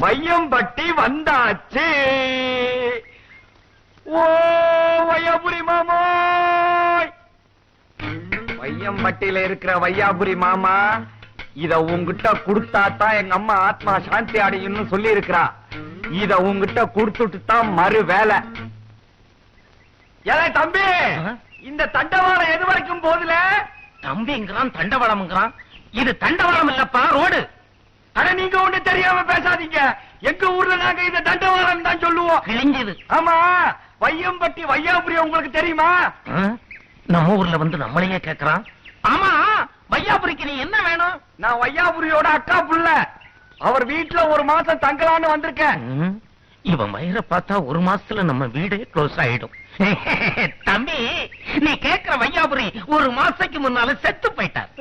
வையம்பட்டி வந்தாச்சு. ஓ வையாபுரி மாமாய், வையம்பட்டியில இருக்கிற வையாபுரி மாமா, இத உங்ககிட்ட குடுத்தாதான் எங்க அம்மா ஆத்மா சாந்தி அடையும்னு சொல்லி இருக்கிறா. இத உங்ககிட்ட குடுத்துட்டு தான் மறு வேலை. ஏலே தம்பி, இந்த தண்டவாளம் எது வரைக்கும் போதுல? தம்பிங்கிறான், தண்டவாளம்ங்கிறான். இது தண்டவாளம் இல்லப்பா, ரோடு. அட நீங்க ஒண்ணு தெரியாம பேசாதீங்க. எங்க ஊர்ல நாங்க இந்த தண்டவாளம் தான் சொல்லுவோம். கிழிஞ்சது. ஆமா, வையம்பட்டி வையாபுரி உங்களுக்கு தெரியுமா? நம்ம ஊர்ல வந்து நம்மளையே கேக்குறான். ஆமா, வையாபுரிக்கு நீ என்ன வேணும்? நான் வையாபுரியோட அக்கா புள்ள. அவர் வீட்டுல ஒரு மாசம் தங்கலான்னு வந்திருக்கேன். இவன் வயிற பார்த்தா ஒரு மாசத்துல நம்ம வீடே க்ளோஸ் ஆயிடும். தம்பி, நீ கேக்குற வையாபுரி ஒரு மாசத்துக்கு முன்னால செத்து போயிட்டார்.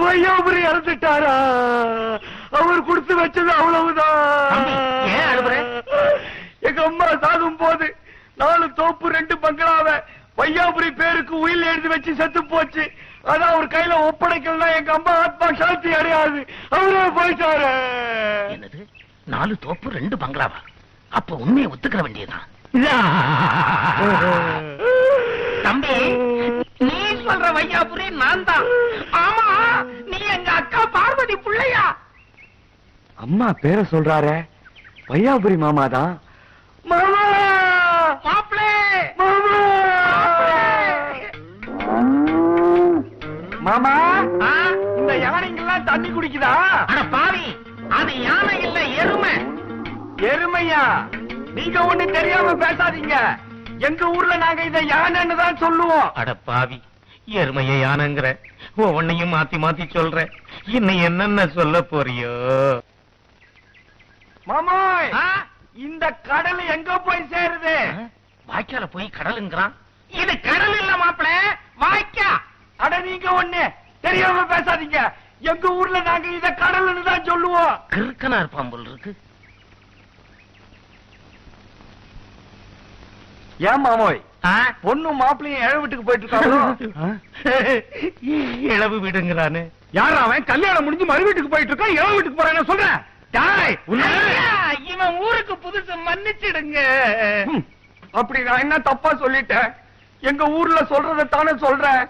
வையாபுரி இறந்துட்டாரா? அவர் கொடுத்து வச்சது அவ்வளவுதான். ஏன் அழுகுற? எங்க அம்மா சாகும் போது 4 தோப்பு 2 பங்களாவை வையாபுரி பேருக்கு உயில் எழுதி வச்சு செத்து போச்சு. அதான் அவர் கையில ஒப்படைக்கலன்னா எங்க அம்மா ஆத்மா சாந்தி அடையாது. அவரே போயிட்டாரு. என்னது, 4 தோப்பு 2 பங்களாவா? அப்ப உண்மையை ஒத்துக்கிற வேண்டியதுதான். தம்பி, நீ சொல்ற வையாபுரி நான் தான். ஆமா, நீ எங்க அக்கா பார்வதி புள்ளையா? அம்மா பேரை சொல்றாரே, வையாபுரி மாமா தான். மாமா, மாப்பிளே, மாமா, இந்த யானைங்கெல்லாம் தண்ணி குடிக்குதா? அட பாவி, அது யானை இல்ல, எருமை. எருமையா? நீங்க ஒண்ணு தெரியாம பேசாதீங்க. எங்க ஊர்ல நாங்க இத யானைன்னு தான் சொல்லுவோம். அட பாவி, எருமைய யானைங்கிற, உன்னையும் மாத்தி மாத்தி சொல்ற. இன்னும் என்னென்ன சொல்ல போறியோ? மாமாய், இந்த கடல் எங்க போய் சேருது? வாய்க்கால போய் கடலுங்கிறான். இது கடல் இல்ல மாப்பிள, வாய்க்கா. அட நீங்க ஒண்ணு தெரியாம பேசாதீங்க. எங்க ஊர்ல நாங்க இத கடல்னு தான் சொல்லுவோம். கிறுக்கனா இருப்பான் போல் இருக்கு. ஏன் மாமோய், பொண்ணு மாப்பிள்ளையும் இழவு வீட்டுக்கு போயிட்டு இருக்காங்க. இழவு வீடுங்கிறானு. யார் அவன்? கல்யாணம் முடிஞ்சு மறு வீட்டுக்கு போயிட்டு இருக்கான், இழவு வீட்டுக்கு போறான்னு சொல்றேன். இவன் ஊருக்கு புதுசு, மன்னிச்சிடுங்க. அப்படி நான் என்ன தப்பா சொல்லிட்டேன்? எங்க ஊர்ல சொல்றதை தானே சொல்றேன்.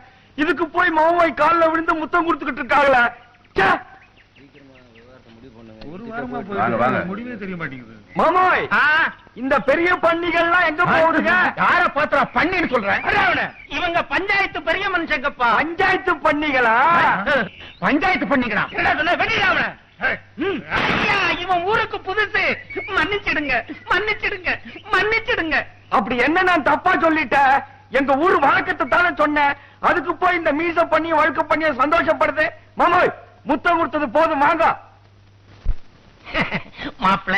இதுக்கு போய் மாமாய் காலில் விழுந்து முத்தம் கொடுத்துக்கிட்டு இருக்காங்களே. முடிவே தெரிய மாட்டேங்குது. மாமாய், இந்த பெரிய பண்டிகைலாம் எங்க போகுதுங்க? யார பாத்திரா பண்ணின்னு சொல்றேன்? இவங்க பஞ்சாயத்து பெரிய மனுஷங்கப்பா. பஞ்சாயத்து பண்டிகளா? பஞ்சாயத்து பண்ணிக்கிறா. இவன் ஊருக்கு புதுசு, மன்னிச்சிடுங்க, மன்னிச்சிடுங்க, மன்னிச்சிடுங்க. அப்படி என்ன நான் தப்பா சொல்லிட்டேன்? எங்க ஊர் வழக்கத்தை தானே சொன்னேன். அதுக்கு போய் இந்த மீச பண்ணி வழக்க பண்ணி சந்தோஷப்படுது. மாமாய், முத்தம் கொடுத்தது போதும், வாங்க. மாப்பிள,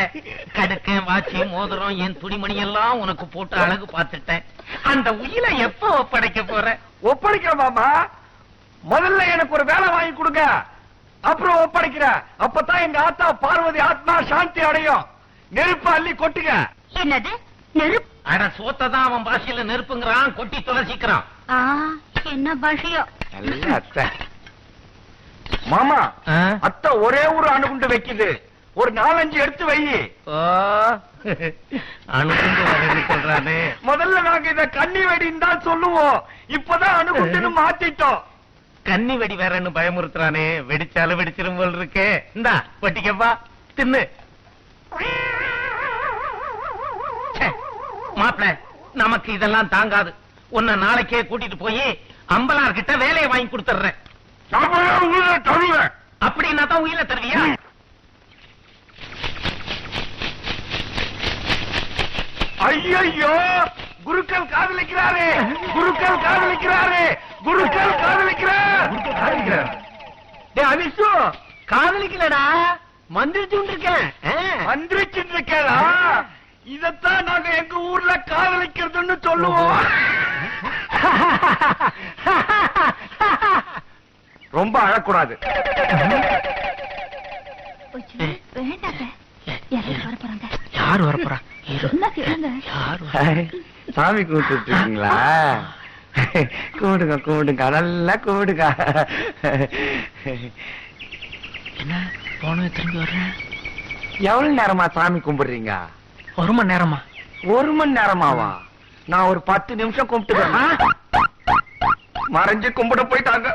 கடுக்க வாட்சி மோதிரம் என் துணிமணி எல்லாம் உனக்கு போட்டு அழகு பார்த்துட்டேன். அந்த உயிரை எப்ப ஒப்படைக்க போற? ஒப்படைக்கிற மாமா, முதல்ல எனக்கு ஒரு வேலை வாங்கி கொடுங்க, அப்புறம் ஒப்படைக்கிற. அப்பதான் எங்க ஆத்தா பார்வதி ஆத்மா சாந்தி அடையும். நெருப்பு அள்ளி கொட்டுங்க. என்னது நெருப்பு? அட சோத்ததான் அவன் பாஷையில நெருப்புங்கிறான், கொட்டி தொலைச்சிக்கிறான். என்ன பாஷையோ? அத்தை மாமா, அத்தை ஒரே ஒரு அணுகுண்டு வைக்குது. ஒரு 4-5 எடுத்து வை. அணுகுண்டு வரேன்னு சொல்றானே. முதல்ல நாங்க இத கன்னி வெடின்னு தான் சொல்லுவோம். இப்பதான் அணுகுண்டுன்னு மாத்திட்டோம். கன்னி வெடி வேறன்னு பயமுறுத்துறானே. வெடிச்சாலும் வெடிச்சிரும் போல் இருக்கே. இந்தா பட்டிக்கப்பா, தின்னு. மாப்பிள, நமக்கு இதெல்லாம் தாங்காது. உன்னை நாளைக்கே கூட்டிட்டு போய் அம்பலார் கிட்ட வேலையை வாங்கி கொடுத்துறேன். அப்படின்னா தான் உயிரை தருவியா? ஐயோ, குருக்கள் காதலிக்கிறாரு, குருக்கள் காதலிக்கிறாரு, குருக்கள் காதலிக்கிறார். அவிசு காதலிக்கலடா, மந்திரிச்சு இருக்கேன். மந்திரிச்சு இருக்கா? இதத்தான் நாங்க எங்க ஊர்ல காதலிக்கிறதுன்னு சொல்லுவோம். ரொம்ப அழக்கூடாது. யார் வரப்போறா? சாமி கூப்பிட்டு இருக்கீங்களா? கூடுங்க கூடுங்க, நல்லா கூடுங்க. என்ன போன திரும்பி வர்றேன். எவ்வளவு நேரமா சாமி கும்பிடுறீங்க? 1 மணி நேரமா? 1 மணி நேரமாவா? நான் ஒரு 10 நிமிஷம் கும்பிட்டுக்கிறேன். மறைஞ்சு கும்பிட போயிட்டாங்க.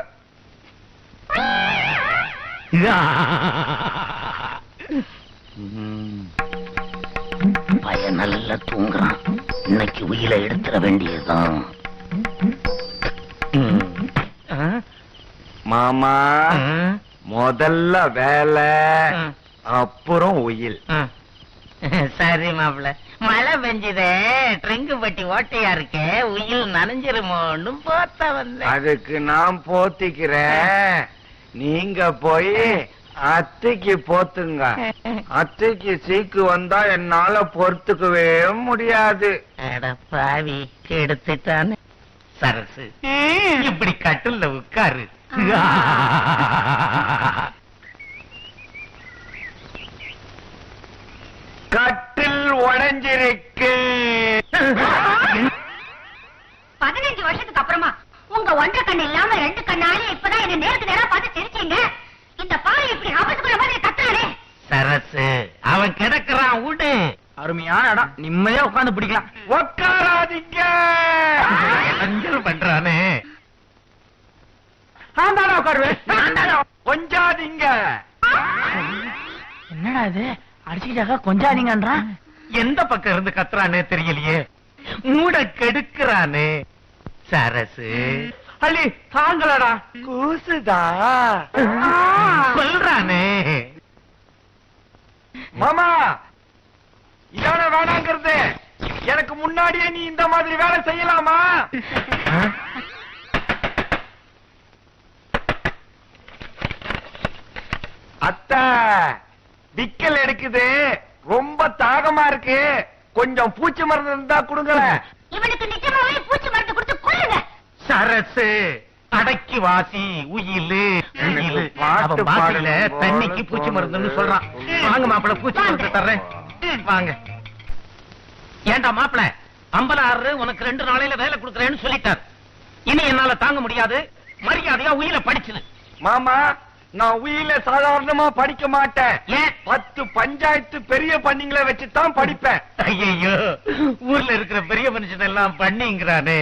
பையன் நல்லா தூங்குறான். இன்னைக்கு உயிரை எடுத்துட வேண்டியதுதான். மாமா, முதல்ல வேலை, அப்புறம் உயில். சரி மாப்பிள்ள. மழை பெஞ்சுதே, ட்ரிங்கு பட்டி ஓட்டையா இருக்கே, உயில் நனைஞ்சிருமோன்னு போத்த வந்தேன். அதுக்கு நான் போத்திக்கிறேன். நீங்க போய் அத்தைக்கு போத்துங்க. அத்தைக்கு சீக்கு வந்தா என்னால பொறுத்துக்கவே முடியாது. அட பாவி, கெடுத்துட்டானே. சரசு, இப்படி கட்டுல உட்காரு. கட்டில் உடைஞ்சிருக்கு. 15 வருஷத்துக்கு அப்புறமா உங்க 1.5 கண்ணு இல்லாம 2 கண்ணாலே இப்பதான் என்ன நேருக்கு நேரா பார்த்து சிரிச்சீங்க. இந்த பாரு இப்படி ஆபத்துக்குள்ள மாதிரி கத்துறானே. சரசு, அவன் கிடக்குறான், விடு. அருமையான இடம், நிம்மதியா உட்கார்ந்து பிடிக்கலாம். உட்காராதீங்க. அஞ்சல் பண்றானே. கொஞ்சாதீங்க. என்னடா இது, அடிச்சுக்கிட்டாக்கா கொஞ்சாதீங்கன்றான். எந்த பக்கம் இருந்து கத்துறானே தெரியலையே. மூட கெடுக்கிறானே. சரசு, அள்ளி தாங்களடா. கூசுதா சொல்றானே. மாமா, இதான வேணாங்கிறது. எனக்கு முன்னாடியே நீ இந்த மாதிரி வேலை செய்யலாமா? அத்தை, விக்கல் எடுக்குது, ரொம்ப தாகமா இருக்கு. கொஞ்சம் பூச்சி மருந்து இருந்தா கொடுங்களேன். இவனுக்கு நிஜமாவே பூச்சி மருந்து கொடுத்து கொல்லுங்க. சரசு, அடக்கி வாசி, உயிலு உயிலு. பாட்டு அவன் பாட்டுல பாடும்போது தண்ணிக்கு பூச்சி மருந்துன்னு சொல்றான். வாங்க மாப்பிள, பூச்சி மருந்து தர்றேன். வாங்க. ஏண்டா மாப்பிள, அம்பலாறு உனக்கு 2 நாளையில வேலை கொடுக்கறேன்னு சொல்லிட்டார். இனி என்னால தாங்க முடியாது. மரியாதையா உயிரை படிச்சுது. மாமா, நான் உயில சாதாரணமா படிக்க மாட்டேன். ஏன்? 10 பஞ்சாயத்து பெரிய பண்ணிங்களை வச்சுதான் படிப்பேன். ஐயோ, ஊர்ல இருக்கிற பெரிய மனுஷன் எல்லாம் பண்ணிங்கிறானே.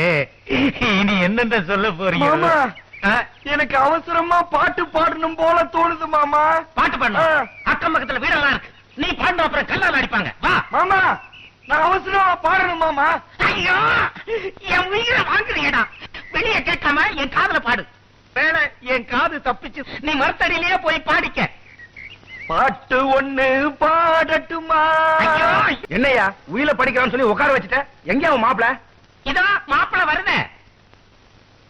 இனி என்னென்ன சொல்ல போறீங்க? மாமா, எனக்கு அவசரமா பாட்டு பாடணும் போல தோணுது மாமா. பாட்டு பாடணும்? அக்கம் பக்கத்துல வீடெல்லாம் இருக்கு. நீ பாண்டு அப்புறம் கல்லால் அடிப்பாங்க. வா மாமா, நான் அவசரமா பாடணும் மாமா. ஐயோ, என் உயிரை வாங்குறியடா. வெளியே கேட்காம என் காதுல பாடு. வேணா, என் காது தப்பிச்சு. நீ மரத்தடியிலேயே போய் பாடிக்க. பாட்டு ஒண்ணு பாடட்டுமா? ஐயோ! என்னையா உயில படிக்கிறான்னு சொல்லி உட்கார வச்சுட்ட? எங்க அவன் மாப்பிள? இதோ மாப்பிள வருதே.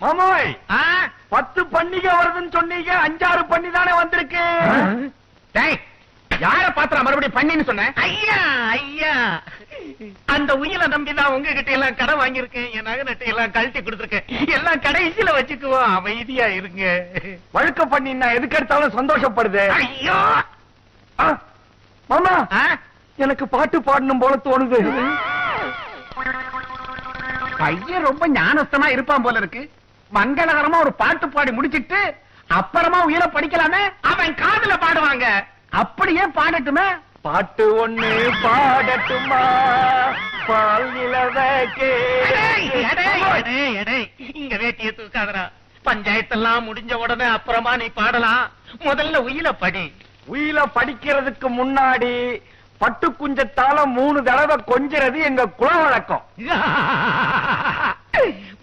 மாமாய், ஆ? 10 பண்டிகை வருதுன்னு சொன்னீங்க, 5-6 பண்ணி தானே வந்திருக்கு. டேய், யார பாத்திர மறுபடியும் பண்ணின்னு சொன்ன? ஐயா ஐயா, அந்த உயிரை நம்பிதான் உங்ககிட்ட எல்லாம் கடை வாங்கியிருக்கேன். என் நகை நட்டை எல்லாம் கழட்டி கொடுத்துருக்கேன். எல்லாம் கடைசியில வச்சுக்குவோம். அமைதியா இருங்க. வழுக்க பண்ணினா எதுக்கு எடுத்தாலும் சந்தோஷப்படுது. ஐயோ! மாமா, ஆ? எனக்கு பாட்டு பாடணும் போல தோணுது. பையன் ரொம்ப ஞானஸ்தனா இருப்பான் போல இருக்கு. மங்களகரமா ஒரு பாட்டு பாடி முடிச்சிட்டு அப்புறமா உயிர படிக்கலாமே. அவன் காதுல பாடுவாங்க. அப்படியே பாடட்டுமே. பாட்டு ஒண்ணு பாடட்டுமா? பால் நிலவ இங்க வேட்டிய தூக்காதரா. பஞ்சாயத்தெல்லாம் முடிஞ்ச உடனே அப்புறமா நீ பாடலாம். முதல்ல உயில படி. உயில படிக்கிறதுக்கு முன்னாடி பட்டு குஞ்சத்தால 3 தடவை கொஞ்சிறது எங்க குல வழக்கம்.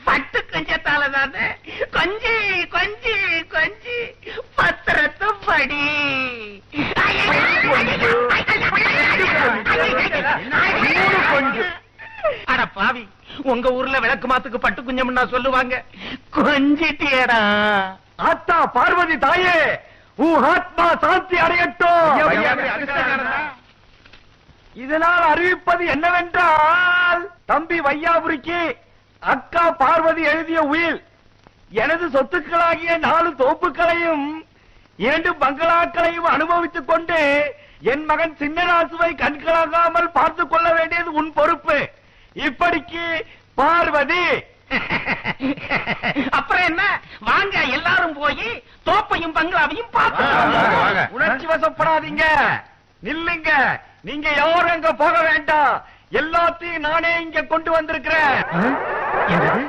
பட்டு கொஞ்சத்தால தானே. கொஞ்சி கொஞ்சி கொஞ்சி பத்திரத்து படி. அட பாவி, உங்க ஊர்ல விளக்கு மாத்துக்கு பட்டு குஞ்சம்னா சொல்லுவாங்க. கொஞ்சிட்டியடா. ஆத்தா பார்வதி தாயே, உன் ஆத்மா சாந்தி அடையட்டும். இதனால் அறிவிப்பது என்னவென்றால், தம்பி வையாபுரிக்கு அக்கா பார்வதி எழுதிய உயில் எனது சொத்துக்களாகிய 4 தோப்புகளையும் 2 பங்களாக்களையும் அனுபவித்துக் கொண்டு என் மகன் சின்னராசுவை கண்களாகாமல் பார்த்துக் கொள்ள வேண்டியது உன் பொறுப்பு. இப்படிக்கு பார்வதி. அப்புறம் என்ன, வாங்க எல்லாரும் போய் தோப்பையும் பங்களாவையும் பார்த்து வாங்க. உணர்ச்சி வசப்படாதீங்க, நில்லுங்க. நீங்க யாரும் அங்க போக வேண்டாம். எல்லாத்தையும் நானே இங்க கொண்டு வந்திருக்கிறேன். என்னது,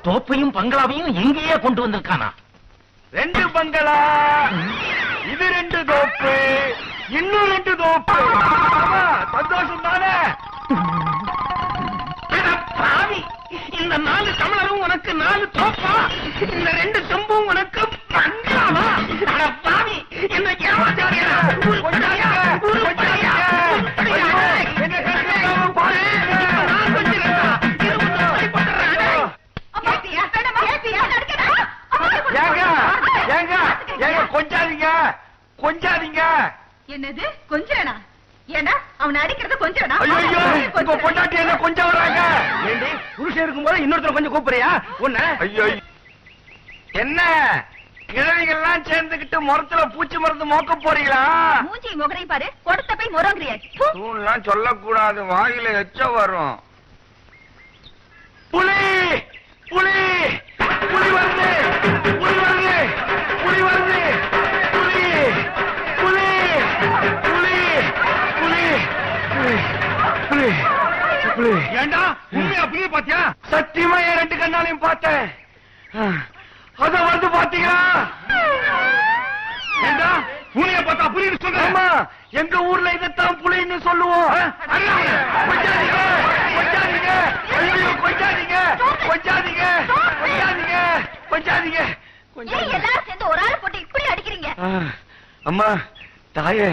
தோப்பையும் பங்களாவையும் எங்கேயே கொண்டு வந்திருக்கானா? 2 பங்களா, இது 2 தோப்பு, இன்னும் 2 தோப்பு. ஆமா, சந்தோஷம் தானே? அட பாவி, இந்த 4 கமலரும் உனக்கு 4 தோப்பா, இந்த 2 செம்பும் உனக்கு பங்களாவா? அட பாவி, என்ன ஏமாத்தாரியா? கொஞ்சாதீங்க, கொஞ்சாதீங்க. ஐயோ, என்ன கண்டுக்காம பாருங்க. நான் கொஞ்சிருந்தா, இது உன்னை வழிபடுறேன். கேட்டியா? வேணாமா? கேட்டியா? நடிக்கிறா? ஏங்க, ஏங்க, ஏங்க, கொஞ்சாதீங்க, கொஞ்சாதீங்க. என்னது கொஞ்சனா? ஏண்டா அவன் அடிக்கிறது கொஞ்சனா? ஐயோ, இப்ப பொண்டாட்டி என்ன கொஞ்சம் வர்றாங்க. ஏண்டி புருஷன் இருக்கும்போது இன்னொருத்தர் கொஞ்சம் கூப்பிடுறியா உன்ன? ஐயோ, என்ன கிழவிகள்லாம் சேர்ந்துகிட்டு முறத்துல பூச்சி மருந்து மோக்க போறீங்களா? மூஞ்சி முகரையும் பாரு, கொடுத்த போய் முறங்குறியா? தூண்லாம் சொல்லக்கூடாது, வாயில எச்ச வரும். புலி, புலி, புலி வருது, புலி வருது, புலி வருது, புலி, புலி, புலி, புலி, புலி, புலி, புலி. ஏண்டா உண்மையா புரிய பாத்தியா? சத்தியமா என் 2 கண்ணாலையும் பார்த்தேன். அத வந்து பாத்தீங்களா? ஏண்டா புனிய பார்த்தா புரியுது சொல்ற? ஆமா, எங்க ஊர்ல இதைத்தான் புலின்னு சொல்லுவோம். கொஞ்சாதீங்க, கொஞ்சாதீங்க, ஐயோ, கொஞ்சாதீங்க, கொஞ்சாதீங்க, கொஞ்சாதீங்க, கொஞ்சாதீங்க, ஏன் கொஞ்சாதீங்க. எல்லாரும் சேர்ந்து ஒரு ஆள் போட்டு இப்படி அடிக்கிறீங்க? அம்மா, தாயே,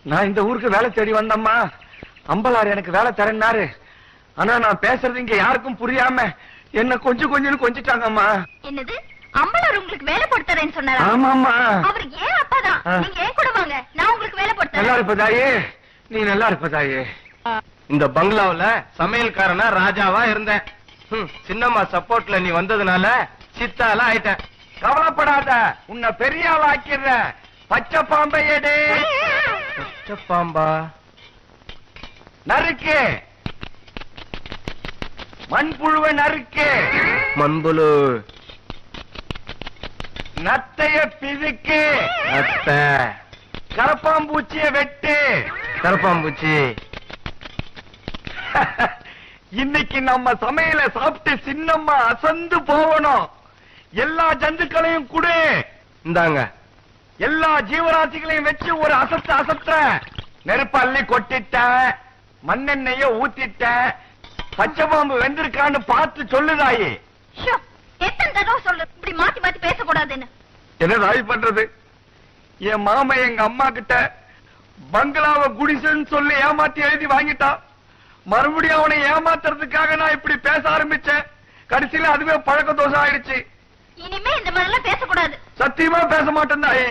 நான் இந்த ஊருக்கு வேலை தேடி வந்தம்மா. அம்பலார் எனக்கு வேலை தரேன்னாரு. ஆனா நான் பேசுறது இங்க யாருக்கும் புரியாம என்ன கொஞ்சம் கொஞ்சிட்டாங்கம்மா. என்னது, அம்பலார் உங்களுக்கு வேலை போட்டு தரேன்னு சொன்னாரா? ஆமாம்மா. அவர் ஏன் அப்பாதான். நீங்க ஏன் கூட வாங்க, நான் உங்களுக்கு வேலை போட்டு நல்லா தரேன். இருப்ப தாயே, நீ நல்லா இருப்ப தாயே. இந்த பங்களாவுல சமையல்காரனா ராஜாவா இருந்தேன். சின்னம்மா சப்போர்ட்ல நீ வந்ததுனால சித்தால ஆயிட்டேன். கவலைப்படாத, உன்னை பெரிய ஆள் ஆக்கிடுற. பச்சை பாம்பை எடு, பாம்பா நறுக்கு, மண்புழுவை நறுக்கு, மண்புழு நத்தைய பிதுக்கு, அத்தை கரப்பாம்பூச்சிய வெட்டு. கரப்பாம்பூச்சி. இன்னைக்கு நம்ம சமையல சாப்பிட்டு சின்னம்மா அசந்து போகணும். எல்லா ஜந்துக்களையும் குடு, இந்தாங்க. எல்லா ஜீவராசிகளையும் வச்சு ஒரு அசத்துற. நெருப்பு அள்ளி கொட்டிட்ட, மண்ணெண்ணெய ஊத்திட்ட, பச்சை பாம்பு வெந்திருக்கான்னு பார்த்து சொல்லுதாயி. ஷோ, எத்தனை தடவை சொல்ற இப்படி மாத்தி மாத்தி பேசக்கூடாதுன்னு? என்ன தாய் பண்றது? என் மாமா எங்க அம்மா கிட்ட பங்களாவை குடிசைன்னு சொல்லி ஏமாத்தி எழுதி வாங்கிட்டான். மறுபடியும் அவனை ஏமாத்துறதுக்காக நான் இப்படி பேச ஆரம்பிச்சேன். கடைசியில அதுவே பழக்க தோசை ஆயிடுச்சு. இனிமே இந்த மாதிரி எல்லாம் பேசக்கூடாது. சத்தியமா பேச மாட்டேன் தாயே.